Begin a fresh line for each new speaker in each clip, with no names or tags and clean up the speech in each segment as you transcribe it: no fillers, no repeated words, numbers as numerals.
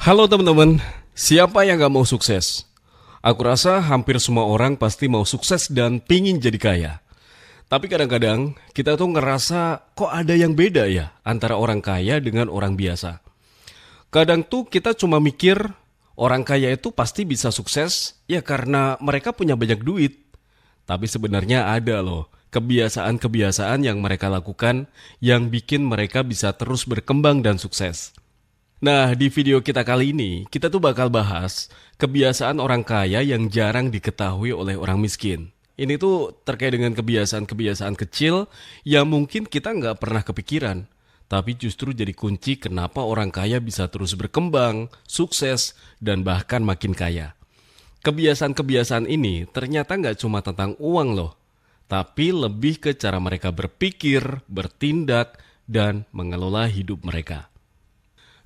Halo teman-teman, siapa yang gak mau sukses? Aku rasa hampir semua orang pasti mau sukses dan pingin jadi kaya. Tapi kadang-kadang kita tuh ngerasa kok ada yang beda ya antara orang kaya dengan orang biasa. Kadang tuh kita cuma mikir orang kaya itu pasti bisa sukses ya karena mereka punya banyak duit. Tapi sebenarnya ada loh kebiasaan-kebiasaan yang mereka lakukan yang bikin mereka bisa terus berkembang dan sukses. Nah, di video kita kali ini, kita tuh bakal bahas kebiasaan orang kaya yang jarang diketahui oleh orang miskin. Ini tuh terkait dengan kebiasaan-kebiasaan kecil yang mungkin kita nggak pernah kepikiran. Tapi justru jadi kunci kenapa orang kaya bisa terus berkembang, sukses, dan bahkan makin kaya. Kebiasaan-kebiasaan ini ternyata nggak cuma tentang uang loh. Tapi lebih ke cara mereka berpikir, bertindak, dan mengelola hidup mereka.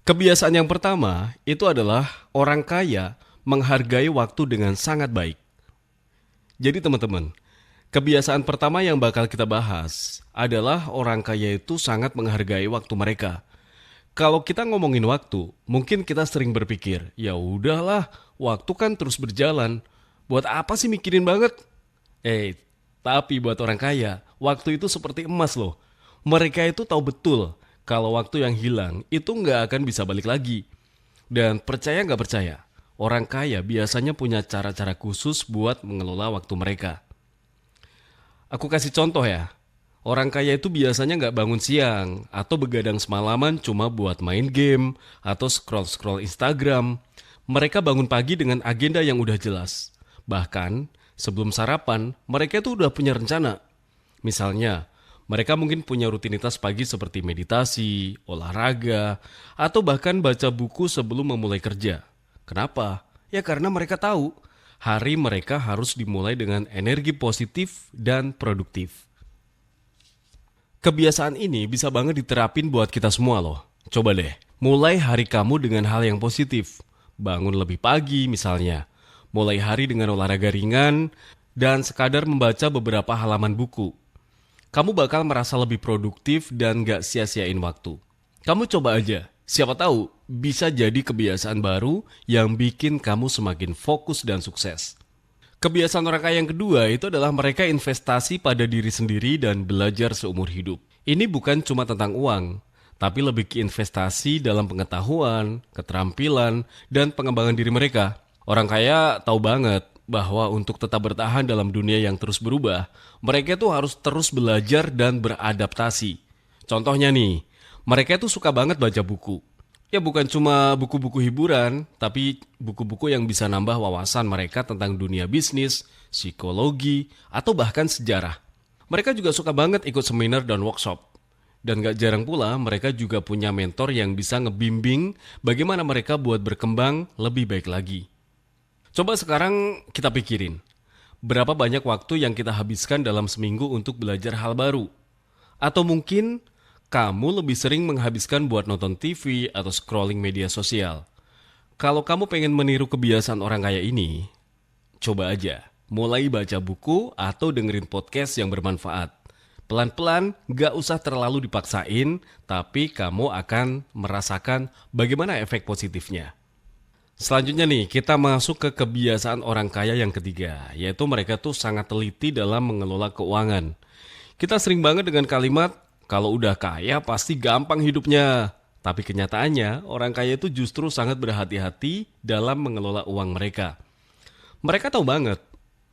Kebiasaan yang pertama itu adalah orang kaya menghargai waktu dengan sangat baik. Jadi teman-teman, kebiasaan pertama yang bakal kita bahas adalah orang kaya itu sangat menghargai waktu mereka. Kalau kita ngomongin waktu, mungkin kita sering berpikir, ya udahlah, waktu kan terus berjalan. Buat apa sih mikirin banget? Tapi buat orang kaya, waktu itu seperti emas loh. Mereka itu tahu betul kalau waktu yang hilang itu nggak akan bisa balik lagi. Dan percaya nggak percaya, orang kaya biasanya punya cara-cara khusus buat mengelola waktu mereka. Aku kasih contoh ya, orang kaya itu biasanya nggak bangun siang atau begadang semalaman cuma buat main game atau scroll-scroll Instagram. Mereka bangun pagi dengan agenda yang udah jelas. Bahkan sebelum sarapan, mereka itu udah punya rencana. Misalnya, mereka mungkin punya rutinitas pagi seperti meditasi, olahraga, atau bahkan baca buku sebelum memulai kerja. Kenapa? Ya karena mereka tahu hari mereka harus dimulai dengan energi positif dan produktif. Kebiasaan ini bisa banget diterapin buat kita semua loh. Coba deh, mulai hari kamu dengan hal yang positif. Bangun lebih pagi misalnya. Mulai hari dengan olahraga ringan dan sekadar membaca beberapa halaman buku. Kamu bakal merasa lebih produktif dan gak sia-siain waktu. Kamu coba aja, siapa tahu bisa jadi kebiasaan baru yang bikin kamu semakin fokus dan sukses. Kebiasaan orang kaya yang kedua itu adalah mereka investasi pada diri sendiri dan belajar seumur hidup. Ini bukan cuma tentang uang, tapi lebih ke investasi dalam pengetahuan, keterampilan, dan pengembangan diri mereka. Orang kaya tahu banget bahwa untuk tetap bertahan dalam dunia yang terus berubah, mereka tuh harus terus belajar dan beradaptasi. Contohnya nih, mereka tuh suka banget baca buku. Ya bukan cuma buku-buku hiburan, tapi buku-buku yang bisa nambah wawasan mereka tentang dunia bisnis, psikologi, atau bahkan sejarah. Mereka juga suka banget ikut seminar dan workshop. Dan gak jarang pula mereka juga punya mentor yang bisa ngebimbing bagaimana mereka buat berkembang lebih baik lagi. Coba sekarang kita pikirin, berapa banyak waktu yang kita habiskan dalam seminggu untuk belajar hal baru? Atau mungkin kamu lebih sering menghabiskan buat nonton TV atau scrolling media sosial. Kalau kamu pengen meniru kebiasaan orang kaya ini, coba aja mulai baca buku atau dengerin podcast yang bermanfaat. Pelan-pelan, gak usah terlalu dipaksain, tapi kamu akan merasakan bagaimana efek positifnya. Selanjutnya nih, kita masuk ke kebiasaan orang kaya yang ketiga, yaitu mereka tuh sangat teliti dalam mengelola keuangan. Kita sering banget dengan kalimat, kalau udah kaya pasti gampang hidupnya. Tapi kenyataannya, orang kaya itu justru sangat berhati-hati dalam mengelola uang mereka. Mereka tahu banget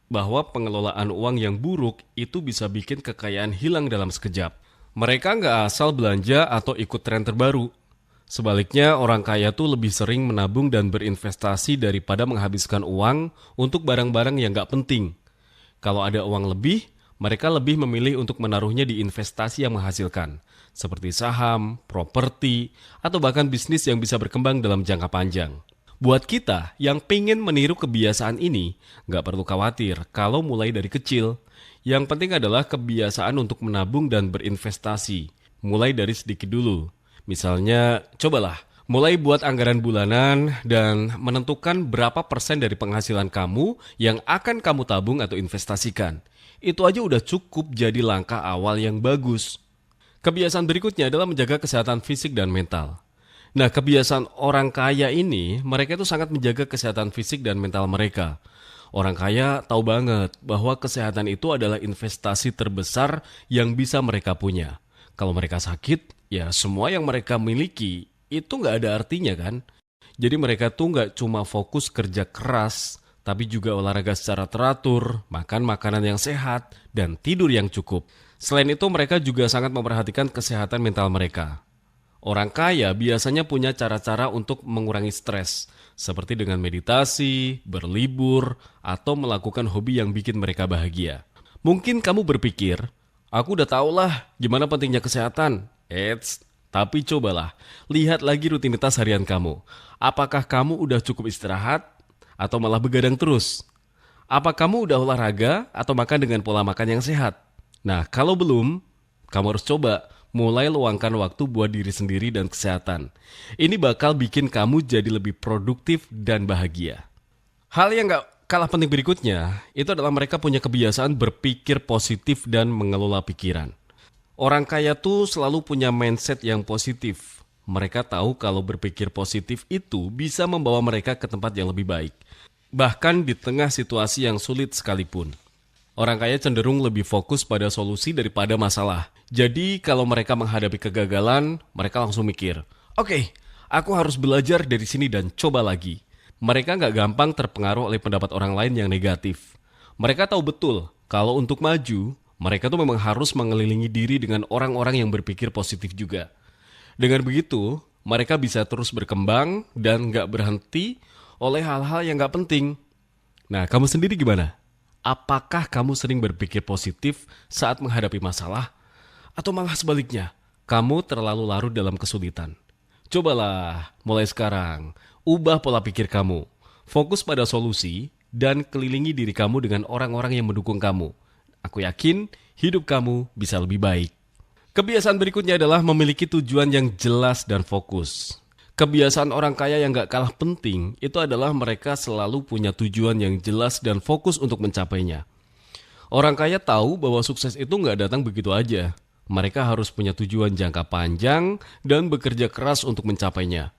bahwa pengelolaan uang yang buruk itu bisa bikin kekayaan hilang dalam sekejap. Mereka nggak asal belanja atau ikut tren terbaru. Sebaliknya, orang kaya tuh lebih sering menabung dan berinvestasi daripada menghabiskan uang untuk barang-barang yang gak penting. Kalau ada uang lebih, mereka lebih memilih untuk menaruhnya di investasi yang menghasilkan, seperti saham, properti, atau bahkan bisnis yang bisa berkembang dalam jangka panjang. Buat kita yang pengen meniru kebiasaan ini, gak perlu khawatir kalau mulai dari kecil. Yang penting adalah kebiasaan untuk menabung dan berinvestasi, mulai dari sedikit dulu. Misalnya, cobalah mulai buat anggaran bulanan dan menentukan berapa persen dari penghasilan kamu yang akan kamu tabung atau investasikan. Itu aja udah cukup jadi langkah awal yang bagus. Kebiasaan berikutnya adalah menjaga kesehatan fisik dan mental. Nah, kebiasaan orang kaya ini, mereka itu sangat menjaga kesehatan fisik dan mental mereka. Orang kaya tahu banget bahwa kesehatan itu adalah investasi terbesar yang bisa mereka punya. Kalau mereka sakit, ya semua yang mereka miliki itu nggak ada artinya kan? Jadi mereka tuh nggak cuma fokus kerja keras, tapi juga olahraga secara teratur, makan makanan yang sehat, dan tidur yang cukup. Selain itu mereka juga sangat memperhatikan kesehatan mental mereka. Orang kaya biasanya punya cara-cara untuk mengurangi stres, seperti dengan meditasi, berlibur, atau melakukan hobi yang bikin mereka bahagia. Mungkin kamu berpikir, aku udah tau lah gimana pentingnya kesehatan. Eits, tapi cobalah, lihat lagi rutinitas harian kamu. Apakah kamu udah cukup istirahat, atau malah begadang terus? Apa kamu udah olahraga, atau makan dengan pola makan yang sehat? Nah, kalau belum, kamu harus coba mulai luangkan waktu buat diri sendiri dan kesehatan. Ini bakal bikin kamu jadi lebih produktif dan bahagia. Hal yang gak kalah penting berikutnya, itu adalah mereka punya kebiasaan berpikir positif dan mengelola pikiran. Orang kaya tuh selalu punya mindset yang positif. Mereka tahu kalau berpikir positif itu bisa membawa mereka ke tempat yang lebih baik. Bahkan di tengah situasi yang sulit sekalipun. Orang kaya cenderung lebih fokus pada solusi daripada masalah. Jadi kalau mereka menghadapi kegagalan, mereka langsung mikir, oke, aku harus belajar dari sini dan coba lagi. Mereka nggak gampang terpengaruh oleh pendapat orang lain yang negatif. Mereka tahu betul kalau untuk maju, mereka tuh memang harus mengelilingi diri dengan orang-orang yang berpikir positif juga. Dengan begitu, mereka bisa terus berkembang dan nggak berhenti oleh hal-hal yang nggak penting. Nah, kamu sendiri gimana? Apakah kamu sering berpikir positif saat menghadapi masalah? Atau malah sebaliknya, kamu terlalu larut dalam kesulitan? Cobalah, mulai sekarang, ubah pola pikir kamu. Fokus pada solusi dan kelilingi diri kamu dengan orang-orang yang mendukung kamu. Aku yakin hidup kamu bisa lebih baik. Kebiasaan berikutnya adalah memiliki tujuan yang jelas dan fokus. Kebiasaan orang kaya yang gak kalah penting itu adalah mereka selalu punya tujuan yang jelas dan fokus untuk mencapainya. Orang kaya tahu bahwa sukses itu gak datang begitu aja. Mereka harus punya tujuan jangka panjang dan bekerja keras untuk mencapainya.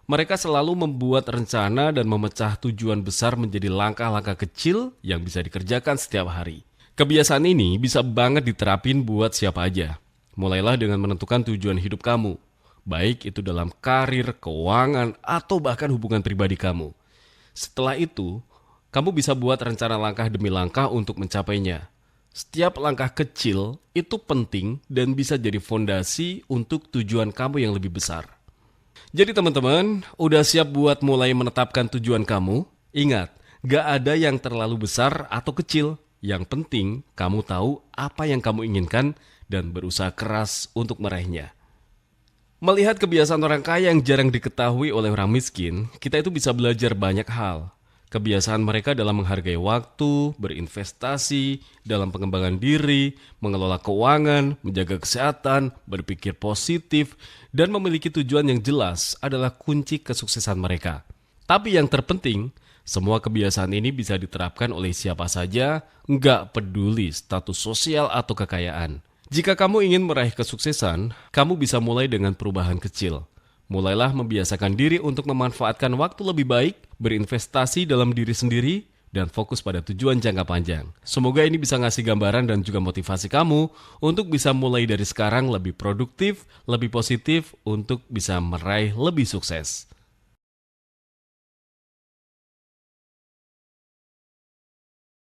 Mereka selalu membuat rencana dan memecah tujuan besar menjadi langkah-langkah kecil yang bisa dikerjakan setiap hari. Kebiasaan ini bisa banget diterapin buat siapa aja. Mulailah dengan menentukan tujuan hidup kamu. Baik itu dalam karir, keuangan, atau bahkan hubungan pribadi kamu. Setelah itu, kamu bisa buat rencana langkah demi langkah untuk mencapainya. Setiap langkah kecil itu penting dan bisa jadi fondasi untuk tujuan kamu yang lebih besar. Jadi teman-teman, udah siap buat mulai menetapkan tujuan kamu? Ingat, gak ada yang terlalu besar atau kecil. Yang penting, kamu tahu apa yang kamu inginkan dan berusaha keras untuk meraihnya. Melihat kebiasaan orang kaya yang jarang diketahui oleh orang miskin, kita itu bisa belajar banyak hal. Kebiasaan mereka dalam menghargai waktu, berinvestasi, dalam pengembangan diri, mengelola keuangan, menjaga kesehatan, berpikir positif, dan memiliki tujuan yang jelas adalah kunci kesuksesan mereka. Tapi yang terpenting, semua kebiasaan ini bisa diterapkan oleh siapa saja, nggak peduli status sosial atau kekayaan. Jika kamu ingin meraih kesuksesan, kamu bisa mulai dengan perubahan kecil. Mulailah membiasakan diri untuk memanfaatkan waktu lebih baik, berinvestasi dalam diri sendiri, dan fokus pada tujuan jangka panjang. Semoga ini bisa ngasih gambaran dan juga motivasi kamu untuk bisa mulai dari sekarang lebih produktif, lebih positif, untuk bisa meraih lebih sukses.